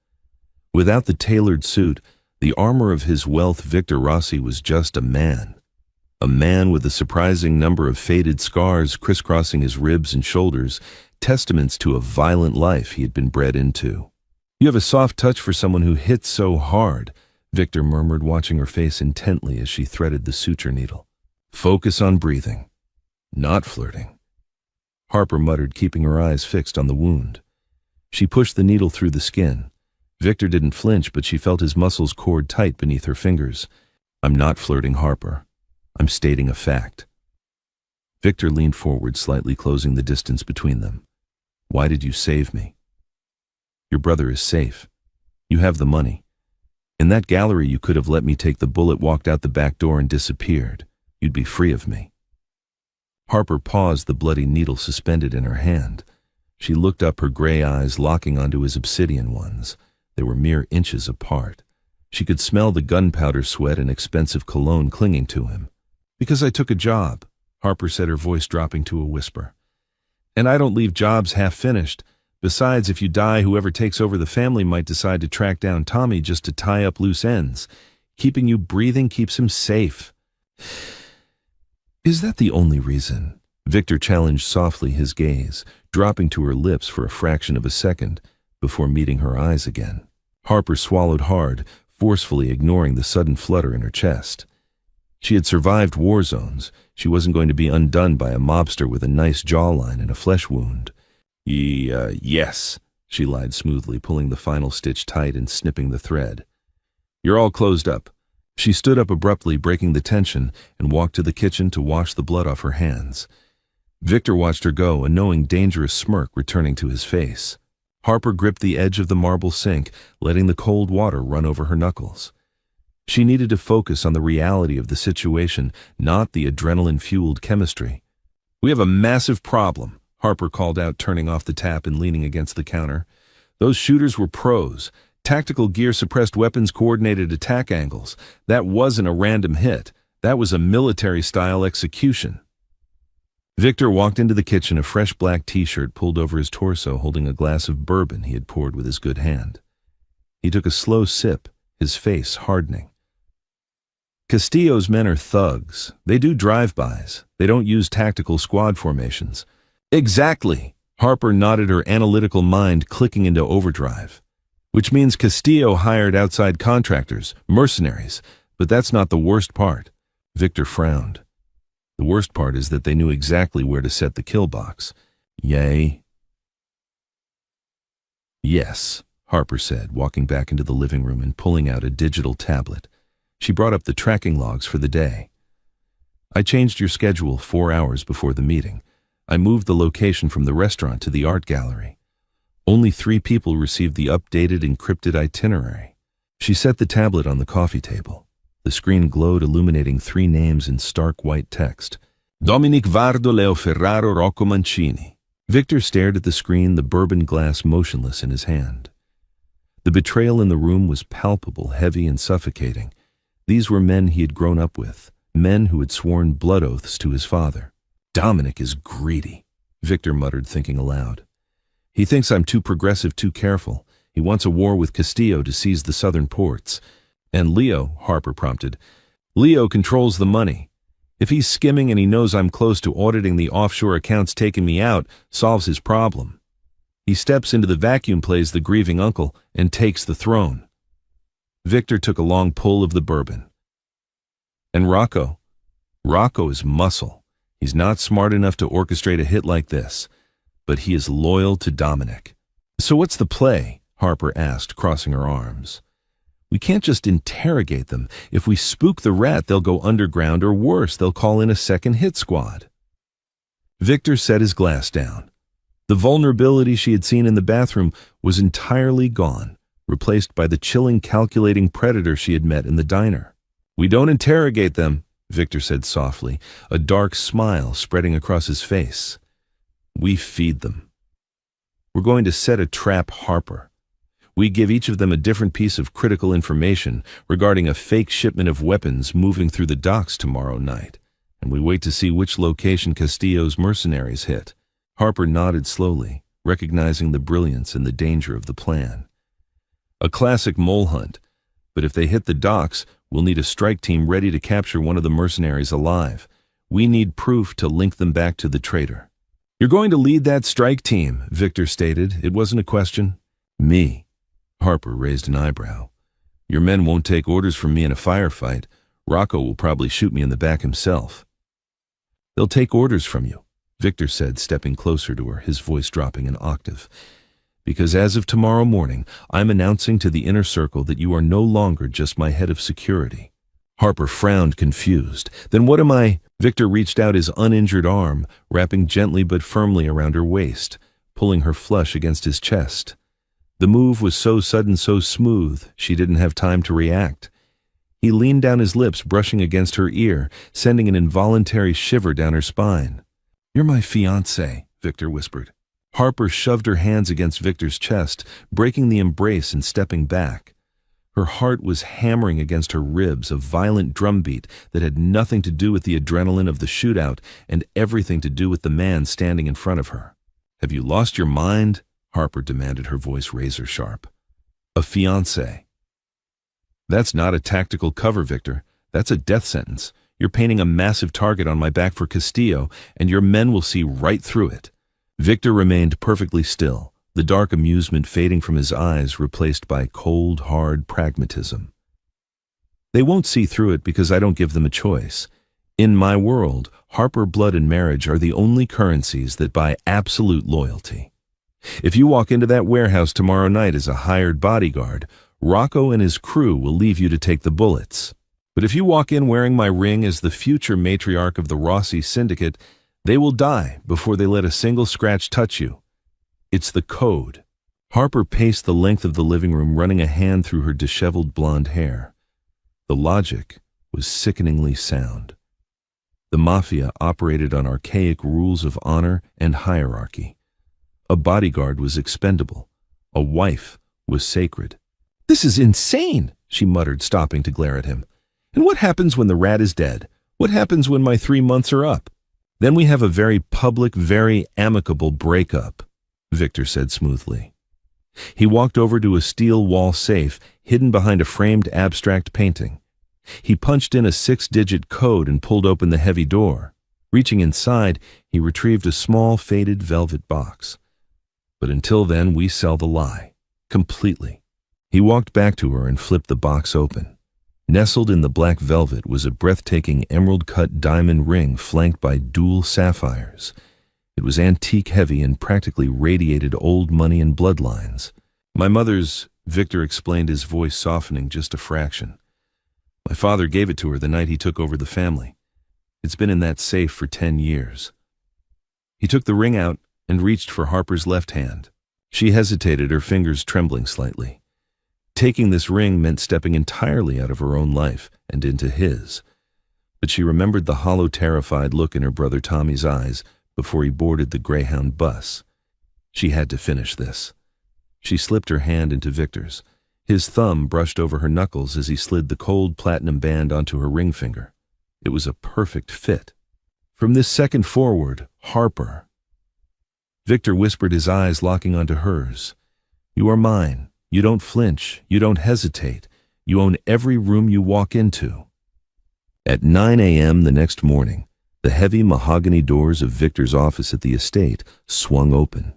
Without the tailored suit, the armor of his wealth, Victor Rossi was just a man. A man with a surprising number of faded scars crisscrossing his ribs and shoulders, testaments to a violent life he had been bred into. "You have a soft touch for someone who hits so hard," Victor murmured, watching her face intently as she threaded the suture needle. "Focus on breathing, not flirting." Harper muttered, keeping her eyes fixed on the wound. She pushed the needle through the skin. Victor didn't flinch, but she felt his muscles cord tight beneath her fingers. "I'm not flirting, Harper. I'm stating a fact." Victor leaned forward, slightly closing the distance between them. "Why did you save me?" "Your brother is safe. You have the money. In that gallery you could have let me take the bullet, walked out the back door, and disappeared. You'd be free of me." Harper paused, the bloody needle suspended in her hand. She looked up, her gray eyes locking onto his obsidian ones. They were mere inches apart. She could smell the gunpowder sweat and expensive cologne clinging to him. "Because I took a job," Harper said, her voice dropping to a whisper. "And I don't leave jobs half-finished. Besides, if you die, whoever takes over the family might decide to track down Tommy just to tie up loose ends. Keeping you breathing keeps him safe." "Is that the only reason?" Victor challenged softly, his gaze dropping to her lips for a fraction of a second before meeting her eyes again. Harper swallowed hard, forcefully ignoring the sudden flutter in her chest. She had survived war zones. She wasn't going to be undone by a mobster with a nice jawline and a flesh wound. Yes, she lied smoothly, pulling the final stitch tight and snipping the thread. "You're all closed up." She stood up abruptly, breaking the tension, and walked to the kitchen to wash the blood off her hands. Victor watched her go, a knowing, dangerous smirk returning to his face. Harper gripped the edge of the marble sink, letting the cold water run over her knuckles. She needed to focus on the reality of the situation, not the adrenaline-fueled chemistry. "We have a massive problem," Harper called out, turning off the tap and leaning against the counter. "Those shooters were pros. Tactical gear, suppressed weapons, coordinated attack angles. That wasn't a random hit. That was a military-style execution." Victor walked into the kitchen, a fresh black t-shirt pulled over his torso, holding a glass of bourbon he had poured with his good hand. He took a slow sip, his face hardening. Castillo's men are thugs. They do drive-bys. They don't use tactical squad formations. Exactly. Harper nodded, her analytical mind clicking into overdrive. Which means Castillo hired outside contractors, mercenaries, but that's not the worst part. Victor frowned. The worst part is that they knew exactly where to set the kill box. Yay. Yes, Harper said, walking back into the living room and pulling out a digital tablet. She brought up the tracking logs for the day. I changed your schedule 4 hours before the meeting. I moved the location from the restaurant to the art gallery. Only 3 people received the updated encrypted itinerary. She set the tablet on the coffee table. The screen glowed, illuminating 3 names in stark white text. Dominic Vardo, Leo Ferraro, Rocco Mancini. Victor stared at the screen, the bourbon glass motionless in his hand. The betrayal in the room was palpable, heavy and suffocating. These were men he had grown up with, men who had sworn blood oaths to his father. Dominic is greedy, Victor muttered, thinking aloud. He thinks I'm too progressive, too careful. He wants a war with Castillo to seize the southern ports. And Leo, Harper prompted. Leo controls the money. If he's skimming and he knows I'm close to auditing the offshore accounts taking me out, solves his problem. He steps into the vacuum, plays the grieving uncle, and takes the throne. Victor took a long pull of the bourbon. And Rocco? Rocco is muscle. He's not smart enough to orchestrate a hit like this, but he is loyal to Dominic. So what's the play? Harper asked, crossing her arms. We can't just interrogate them. If we spook the rat, they'll go underground, or worse, they'll call in a second hit squad. Victor set his glass down. The vulnerability she had seen in the bathroom was entirely gone, replaced by the chilling, calculating predator she had met in the diner. We don't interrogate them, Victor said softly, a dark smile spreading across his face. We feed them. We're going to set a trap, Harper. We give each of them a different piece of critical information regarding a fake shipment of weapons moving through the docks tomorrow night, and we wait to see which location Castillo's mercenaries hit. Harper nodded slowly, recognizing the brilliance and the danger of the plan. A classic mole hunt, but if they hit the docks, we'll need a strike team ready to capture one of the mercenaries alive. We need proof to link them back to the traitor. You're going to lead that strike team, Victor stated. It wasn't a question. Me. Harper raised an eyebrow. Your men won't take orders from me in a firefight. Rocco will probably shoot me in the back himself. They'll take orders from you, Victor said, stepping closer to her, his voice dropping an octave. Because as of tomorrow morning, I'm announcing to the inner circle that you are no longer just my head of security. Harper frowned, confused. Then what am I? Victor reached out his uninjured arm, wrapping gently but firmly around her waist, pulling her flush against his chest. The move was so sudden, so smooth, she didn't have time to react. He leaned down, his lips brushing against her ear, sending an involuntary shiver down her spine. You're my fiancé, Victor whispered. Harper shoved her hands against Victor's chest, breaking the embrace and stepping back. Her heart was hammering against her ribs, a violent drumbeat that had nothing to do with the adrenaline of the shootout and everything to do with the man standing in front of her. Have you lost your mind? Harper demanded, her voice razor sharp. A fiancé. That's not a tactical cover, Victor. That's a death sentence. You're painting a massive target on my back for Castillo, and your men will see right through it. Victor remained perfectly still, the dark amusement fading from his eyes, replaced by cold, hard pragmatism. They won't see through it because I don't give them a choice. In my world, Harper blood and marriage are the only currencies that buy absolute loyalty. If you walk into that warehouse tomorrow night as a hired bodyguard, Rocco and his crew will leave you to take the bullets. But if you walk in wearing my ring as the future matriarch of the Rossi Syndicate, they will die before they let a single scratch touch you. It's the code. Harper paced the length of the living room, running a hand through her disheveled blonde hair. The logic was sickeningly sound. The Mafia operated on archaic rules of honor and hierarchy. A bodyguard was expendable. A wife was sacred. This is insane, she muttered, stopping to glare at him. And what happens when the rat is dead? What happens when my 3 months are up? Then we have a very public, very amicable breakup, Victor said smoothly. He walked over to a steel wall safe hidden behind a framed abstract painting. He punched in a 6-digit code and pulled open the heavy door. Reaching inside, he retrieved a small faded velvet box. But until then, we sell the lie. Completely. He walked back to her and flipped the box open. Nestled in the black velvet was a breathtaking emerald-cut diamond ring flanked by dual sapphires. It was antique-heavy and practically radiated old money and bloodlines. My mother's, Victor explained, his voice softening just a fraction. My father gave it to her the night he took over the family. It's been in that safe for 10 years. He took the ring out and reached for Harper's left hand. She hesitated, her fingers trembling slightly. Taking this ring meant stepping entirely out of her own life and into his. But she remembered the hollow, terrified look in her brother Tommy's eyes before he boarded the Greyhound bus. She had to finish this. She slipped her hand into Victor's. His thumb brushed over her knuckles as he slid the cold platinum band onto her ring finger. It was a perfect fit. From this second forward, Harper. Victor whispered, his eyes locking onto hers. You are mine. You don't flinch. You don't hesitate. You own every room you walk into. At 9 a.m. the next morning, the heavy mahogany doors of Victor's office at the estate swung open.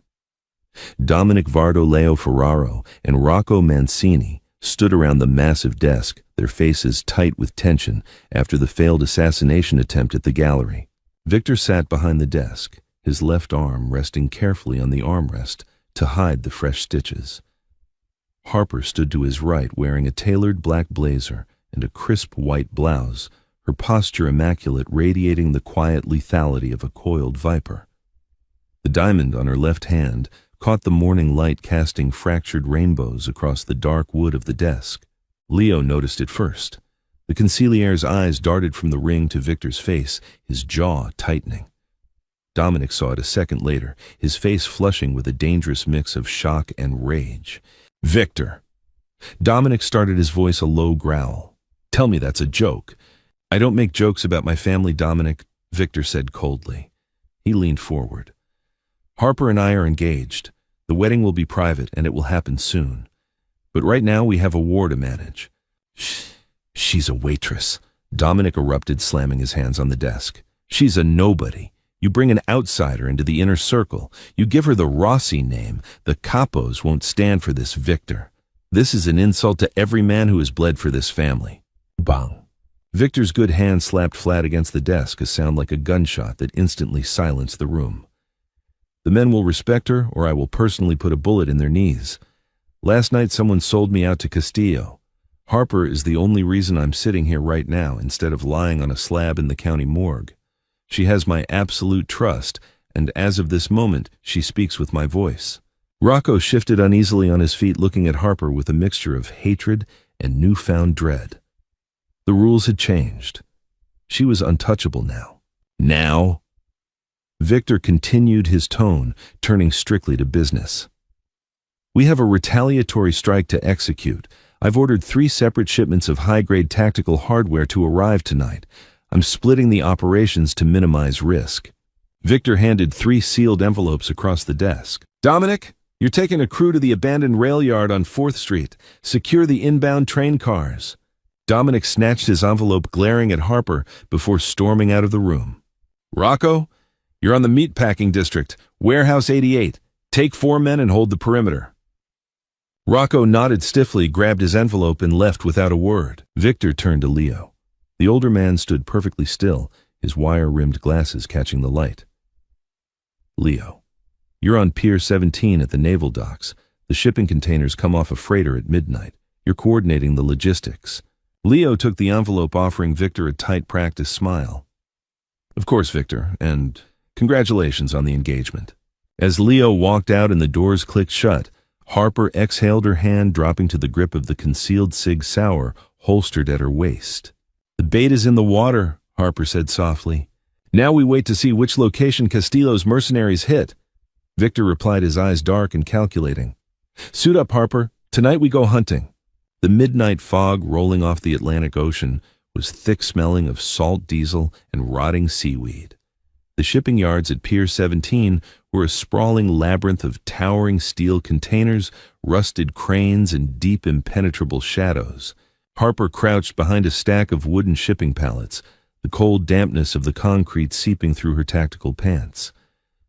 Dominic Vardoleo Ferraro and Rocco Mancini stood around the massive desk, their faces tight with tension after the failed assassination attempt at the gallery. Victor sat behind the desk, his left arm resting carefully on the armrest to hide the fresh stitches. Harper stood to his right, wearing a tailored black blazer and a crisp white blouse, her posture immaculate, radiating the quiet lethality of a coiled viper. The diamond on her left hand caught the morning light, casting fractured rainbows across the dark wood of the desk. Leo noticed it first. The consigliere's eyes darted from the ring to Victor's face, his jaw tightening. Dominic saw it a second later, his face flushing with a dangerous mix of shock and rage. Victor! Dominic started, his voice a low growl. Tell me that's a joke. I don't make jokes about my family, Dominic, Victor said coldly. He leaned forward. Harper and I are engaged. The wedding will be private and it will happen soon. But right now we have a war to manage. She's a waitress, Dominic erupted, slamming his hands on the desk. She's a nobody. You bring an outsider into the inner circle. You give her the Rossi name. The capos won't stand for this, Victor. This is an insult to every man who has bled for this family. Bang. Victor's good hand slapped flat against the desk, a sound like a gunshot that instantly silenced the room. The men will respect her, or I will personally put a bullet in their knees. Last night someone sold me out to Castillo. Harper is the only reason I'm sitting here right now instead of lying on a slab in the county morgue. She has my absolute trust, and as of this moment, she speaks with my voice. Rocco shifted uneasily on his feet, looking at Harper with a mixture of hatred and newfound dread. The rules had changed. She was untouchable now. Now? Victor continued his tone, turning strictly to business. We have a retaliatory strike to execute. I've ordered 3 separate shipments of high-grade tactical hardware to arrive tonight. I'm splitting the operations to minimize risk. Victor handed 3 sealed envelopes across the desk. Dominic, you're taking a crew to the abandoned rail yard on 4th Street. Secure the inbound train cars. Dominic snatched his envelope, glaring at Harper before storming out of the room. Rocco, you're on the meatpacking district, Warehouse 88. Take 4 men and hold the perimeter. Rocco nodded stiffly, grabbed his envelope, and left without a word. Victor turned to Leo. The older man stood perfectly still, his wire-rimmed glasses catching the light. Leo, you're on Pier 17 at the naval docks. The shipping containers come off a freighter at midnight. You're coordinating the logistics. Leo took the envelope, offering Victor a tight, practiced smile. Of course, Victor, and congratulations on the engagement. As Leo walked out and the doors clicked shut, Harper exhaled, her hand dropping to the grip of the concealed Sig Sauer holstered at her waist. The bait is in the water, Harper said softly. Now we wait to see which location Castillo's mercenaries hit. Victor replied, his eyes dark and calculating. Suit up, Harper. Tonight we go hunting. The midnight fog rolling off the Atlantic Ocean was thick, smelling of salt diesel and rotting seaweed. The shipping yards at Pier 17 were a sprawling labyrinth of towering steel containers, rusted cranes, and deep impenetrable shadows. Harper crouched behind a stack of wooden shipping pallets, the cold dampness of the concrete seeping through her tactical pants.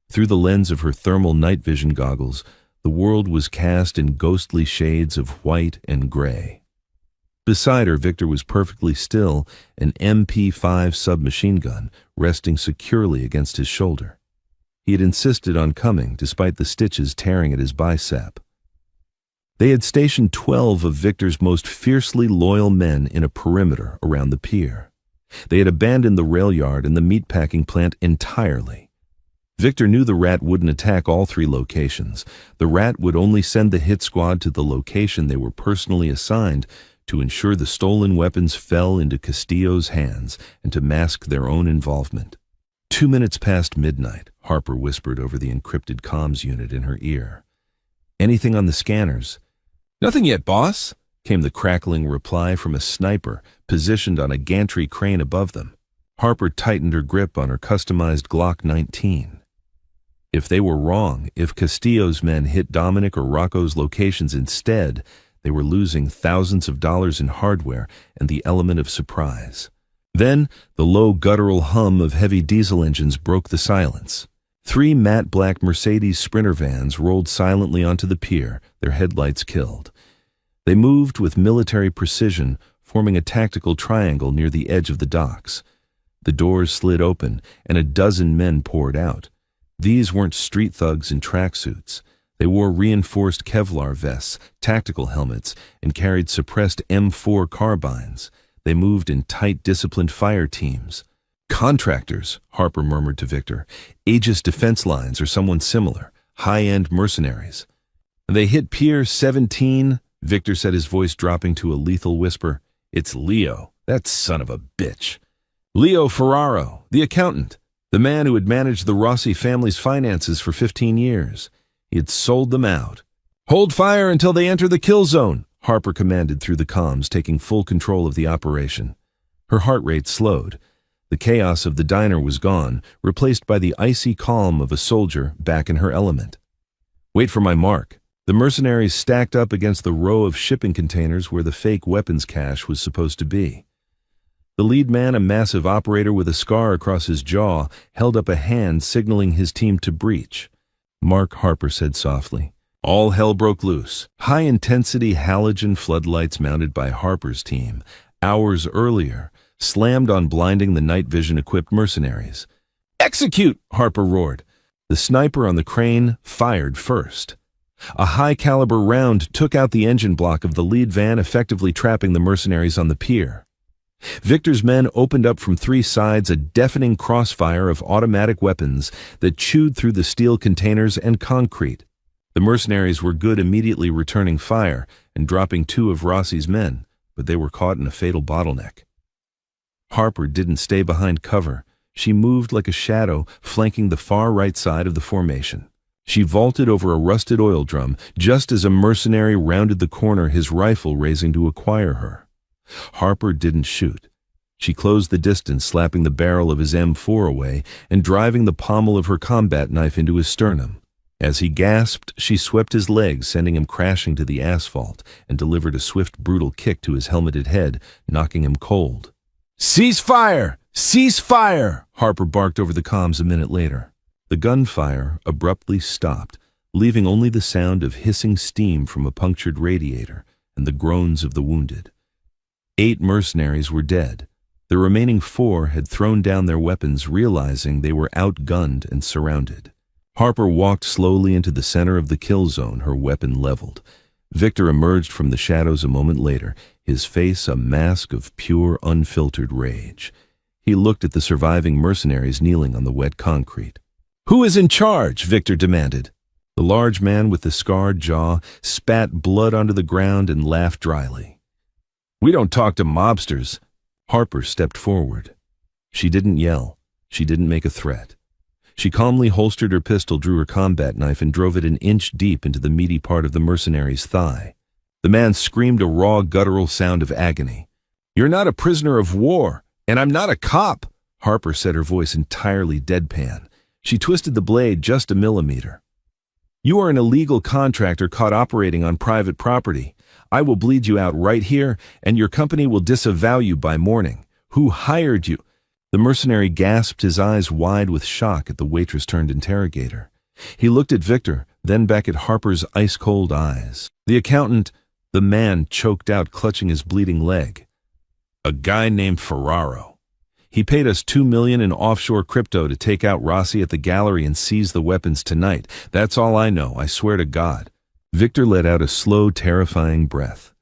Through the lens of her thermal night vision goggles, the world was cast in ghostly shades of white and gray. Beside her, Victor was perfectly still, an MP5 submachine gun resting securely against his shoulder. He had insisted on coming, despite the stitches tearing at his bicep. They had stationed 12 of Victor's most fiercely loyal men in a perimeter around the pier. They had abandoned the rail yard and the meatpacking plant entirely. Victor knew the Rat wouldn't attack all 3 locations. The Rat would only send the hit squad to the location they were personally assigned to ensure the stolen weapons fell into Castillo's hands and to mask their own involvement. 2 minutes past midnight, Harper whispered over the encrypted comms unit in her ear. "Anything on the scanners?" "Nothing yet, boss," came the crackling reply from a sniper positioned on a gantry crane above them. Harper tightened her grip on her customized Glock 19. If they were wrong, if Castillo's men hit Dominic or Rocco's locations instead, they were losing thousands of dollars in hardware and the element of surprise. Then, the low guttural hum of heavy diesel engines broke the silence. 3 matte black Mercedes Sprinter vans rolled silently onto the pier, their headlights killed. They moved with military precision, forming a tactical triangle near the edge of the docks. The doors slid open, and a dozen men poured out. These weren't street thugs in tracksuits. They wore reinforced Kevlar vests, tactical helmets, and carried suppressed M4 carbines. They moved in tight, disciplined fire teams. "Contractors," Harper murmured to Victor. "Aegis Defense Lines or someone similar. High-end mercenaries." "They hit Pier 17, Victor said, his voice dropping to a lethal whisper. "It's Leo, that son of a bitch. Leo Ferraro, the accountant, the man who had managed the Rossi family's finances for 15 years. He had sold them out. Hold fire until they enter the kill zone," Harper commanded through the comms, taking full control of the operation. Her heart rate slowed. The chaos of the diner was gone, replaced by the icy calm of a soldier back in her element. "Wait for my mark." The mercenaries stacked up against the row of shipping containers where the fake weapons cache was supposed to be. The lead man, a massive operator with a scar across his jaw, held up a hand signaling his team to breach. "Mark," Harper said softly. All hell broke loose. High-intensity halogen floodlights mounted by Harper's team, hours earlier, slammed on blinding the night vision-equipped mercenaries. "Execute!" Harper roared. The sniper on the crane fired first. A high-caliber round took out the engine block of the lead van, effectively trapping the mercenaries on the pier. Victor's men opened up from 3 sides a deafening crossfire of automatic weapons that chewed through the steel containers and concrete. The mercenaries were good immediately returning fire and dropping 2 of Rossi's men, but they were caught in a fatal bottleneck. Harper didn't stay behind cover. She moved like a shadow, flanking the far right side of the formation. She vaulted over a rusted oil drum just as a mercenary rounded the corner, his rifle raising to acquire her. Harper didn't shoot. She closed the distance, slapping the barrel of his M4 away and driving the pommel of her combat knife into his sternum. As he gasped, she swept his legs, sending him crashing to the asphalt, and delivered a swift, brutal kick to his helmeted head, knocking him cold. "Cease fire! Cease fire!" Harper barked over the comms a minute later. The gunfire abruptly stopped, leaving only the sound of hissing steam from a punctured radiator and the groans of the wounded. 8 mercenaries were dead. The remaining 4 had thrown down their weapons, realizing they were outgunned and surrounded. Harper walked slowly into the center of the kill zone, her weapon leveled. Victor emerged from the shadows a moment later, his face a mask of pure, unfiltered rage. He looked at the surviving mercenaries kneeling on the wet concrete. "Who is in charge?" Victor demanded. The large man with the scarred jaw spat blood onto the ground and laughed dryly. "We don't talk to mobsters." Harper stepped forward. She didn't yell. She didn't make a threat. She calmly holstered her pistol, drew her combat knife, and drove it an inch deep into the meaty part of the mercenary's thigh. The man screamed a raw, guttural sound of agony. "You're not a prisoner of war, and I'm not a cop." Harper said, her voice entirely deadpan. She twisted the blade just a millimeter. "You are an illegal contractor caught operating on private property. I will bleed you out right here, and your company will disavow you by morning. Who hired you?" The mercenary gasped, his eyes wide with shock at the waitress-turned interrogator. He looked at Victor, then back at Harper's ice-cold eyes. "The accountant," the man choked out, clutching his bleeding leg. "A guy named Ferraro. He paid us $2 million in offshore crypto to take out Rossi at the gallery and seize the weapons tonight. That's all I know, I swear to God." Victor let out a slow, terrifying breath.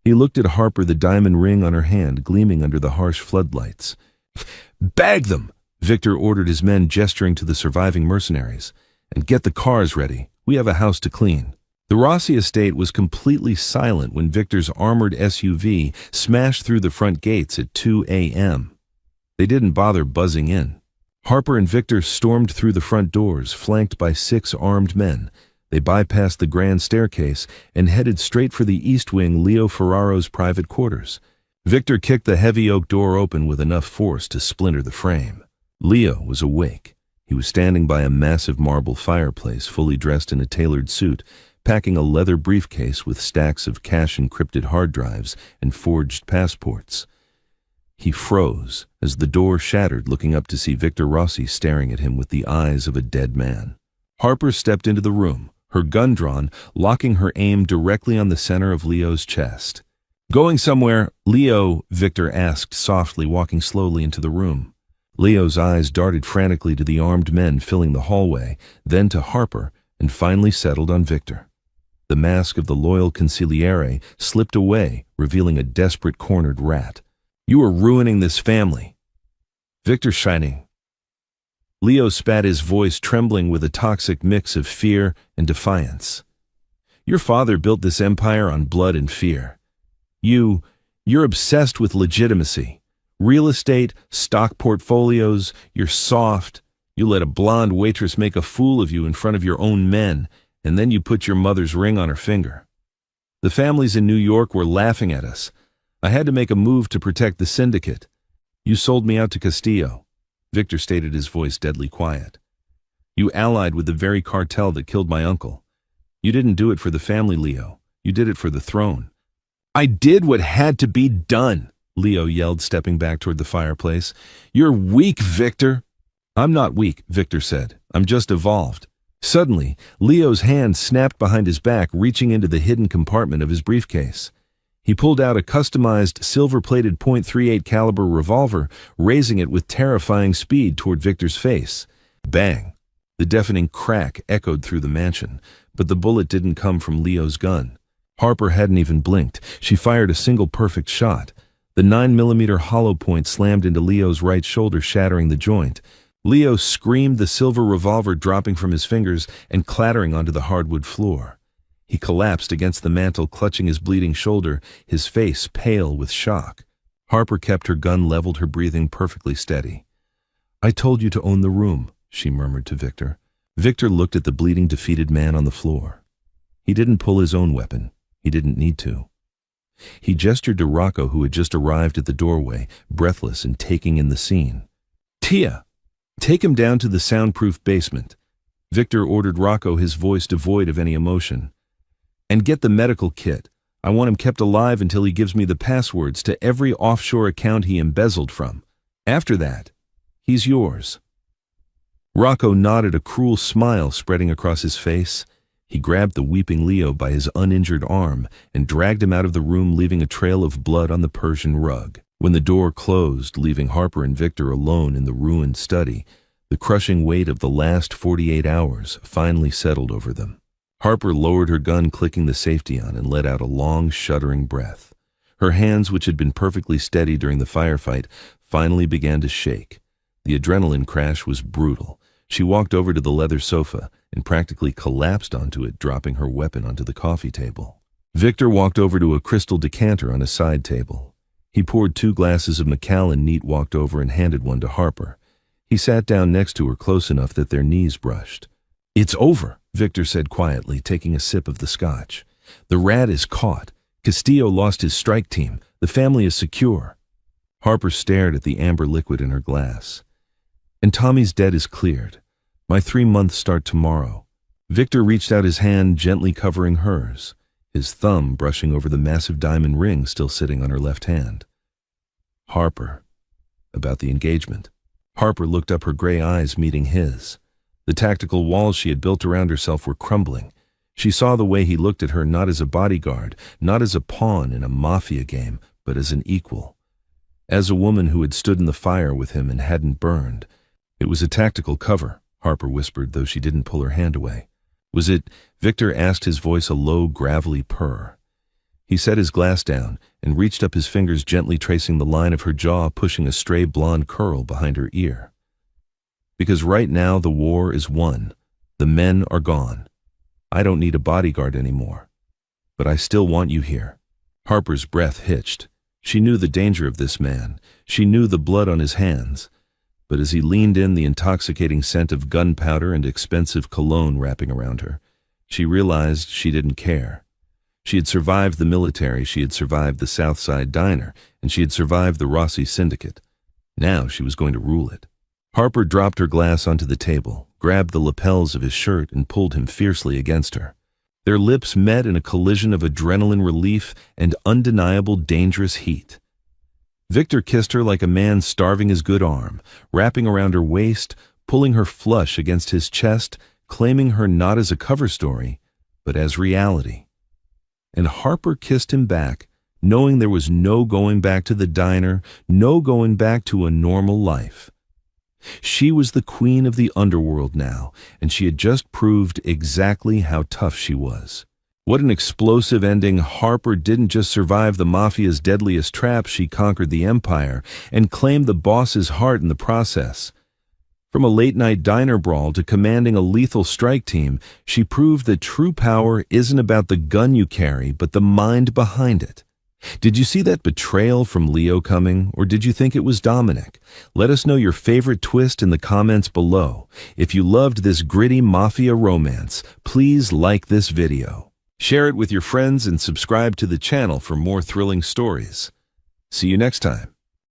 He looked at Harper, the diamond ring on her hand gleaming under the harsh floodlights. "Bag them!" Victor ordered his men, gesturing to the surviving mercenaries. "And get the cars ready. We have a house to clean." The Rossi estate was completely silent when Victor's armored SUV smashed through the front gates at 2 a.m. They didn't bother buzzing in. Harper and Victor stormed through the front doors, flanked by 6 armed men. They bypassed the grand staircase and headed straight for the east wing, Leo Ferraro's private quarters. Victor kicked the heavy oak door open with enough force to splinter the frame. Leo was awake. He was standing by a massive marble fireplace, fully dressed in a tailored suit, packing a leather briefcase with stacks of cash-encrypted hard drives and forged passports. He froze as the door shattered, looking up to see Victor Rossi staring at him with the eyes of a dead man. Harper stepped into the room, her gun drawn, locking her aim directly on the center of Leo's chest. "Going somewhere, Leo?" Victor asked softly, walking slowly into the room. Leo's eyes darted frantically to the armed men filling the hallway, then to Harper, and finally settled on Victor. The mask of the loyal consigliere slipped away, revealing a desperate cornered rat. "You are ruining this family." Victor shining. Leo spat, his voice trembling with a toxic mix of fear and defiance. "Your father built this empire on blood and fear. You're obsessed with legitimacy. Real estate, stock portfolios, you're soft. You let a blonde waitress make a fool of you in front of your own men, and then you put your mother's ring on her finger. The families in New York were laughing at us. I had to make a move to protect the syndicate. You sold me out to Castillo." Victor stated, his voice deadly quiet. "You allied with the very cartel that killed my uncle. You didn't do it for the family, Leo. You did it for the throne." "I did what had to be done," Leo yelled, stepping back toward the fireplace. "You're weak, Victor." "I'm not weak," Victor said. "I'm just evolved." Suddenly, Leo's hand snapped behind his back, reaching into the hidden compartment of his briefcase. He pulled out a customized silver-plated .38 caliber revolver, raising it with terrifying speed toward Victor's face. Bang! The deafening crack echoed through the mansion, but the bullet didn't come from Leo's gun. Harper hadn't even blinked. She fired a single perfect shot. The 9mm hollow point slammed into Leo's right shoulder, shattering the joint. Leo screamed, the silver revolver dropping from his fingers and clattering onto the hardwood floor. He collapsed against the mantel, clutching his bleeding shoulder, his face pale with shock. Harper kept her gun leveled, her breathing perfectly steady. "I told you to own the room," she murmured to Victor. Victor looked at the bleeding, defeated man on the floor. He didn't pull his own weapon. He didn't need to. He gestured to Rocco, who had just arrived at the doorway, breathless and taking in the scene. "Tia, take him down to the soundproof basement," Victor ordered Rocco, his voice devoid of any emotion. "And get the medical kit. I want him kept alive until he gives me the passwords to every offshore account he embezzled from. After that, he's yours." Rocco nodded, a cruel smile spreading across his face. He grabbed the weeping Leo by his uninjured arm and dragged him out of the room, leaving a trail of blood on the Persian rug. When the door closed, leaving Harper and Victor alone in the ruined study, the crushing weight of the last 48 hours finally settled over them. Harper lowered her gun, clicking the safety on, and let out a long, shuddering breath. Her hands, which had been perfectly steady during the firefight, finally began to shake. The adrenaline crash was brutal. She walked over to the leather sofa and practically collapsed onto it, dropping her weapon onto the coffee table. Victor walked over to a crystal decanter on a side table. He poured 2 glasses of Macallan neat, walked over and handed one to Harper. He sat down next to her, close enough that their knees brushed. "It's over," Victor said quietly, taking a sip of the scotch. "The rat is caught. Castillo lost his strike team. The family is secure." Harper stared at the amber liquid in her glass. "And Tommy's debt is cleared. My 3 months start tomorrow." Victor reached out his hand, gently covering hers, his thumb brushing over the massive diamond ring still sitting on her left hand. "Harper, about the engagement." Harper looked up, her gray eyes meeting his. The tactical walls she had built around herself were crumbling. She saw the way he looked at her, not as a bodyguard, not as a pawn in a mafia game, but as an equal. As a woman who had stood in the fire with him and hadn't burned. "It was a tactical cover," Harper whispered, though she didn't pull her hand away. "Was it?" Victor asked, his voice a low, gravelly purr. He set his glass down and reached up, his fingers gently tracing the line of her jaw, pushing a stray blonde curl behind her ear. "Because right now the war is won. The men are gone. I don't need a bodyguard anymore. But I still want you here." Harper's breath hitched. She knew the danger of this man. She knew the blood on his hands. But as he leaned in, the intoxicating scent of gunpowder and expensive cologne wrapping around her, she realized she didn't care. She had survived the military, she had survived the Southside Diner, and she had survived the Rossi Syndicate. Now she was going to rule it. Harper dropped her glass onto the table, grabbed the lapels of his shirt, and pulled him fiercely against her. Their lips met in a collision of adrenaline relief and undeniable dangerous heat. Victor kissed her like a man starving his good arm, wrapping around her waist, pulling her flush against his chest, claiming her not as a cover story, but as reality. And Harper kissed him back, knowing there was no going back to the diner, no going back to a normal life. She was the queen of the underworld now, and she had just proved exactly how tough she was. What an explosive ending. Harper didn't just survive the mafia's deadliest trap, she conquered the empire and claimed the boss's heart in the process. From a late-night diner brawl to commanding a lethal strike team, she proved that true power isn't about the gun you carry, but the mind behind it. Did you see that betrayal from Leo coming, or did you think it was Dominic? Let us know your favorite twist in the comments below. If you loved this gritty mafia romance, please like this video. Share it with your friends and subscribe to the channel for more thrilling stories. See you next time.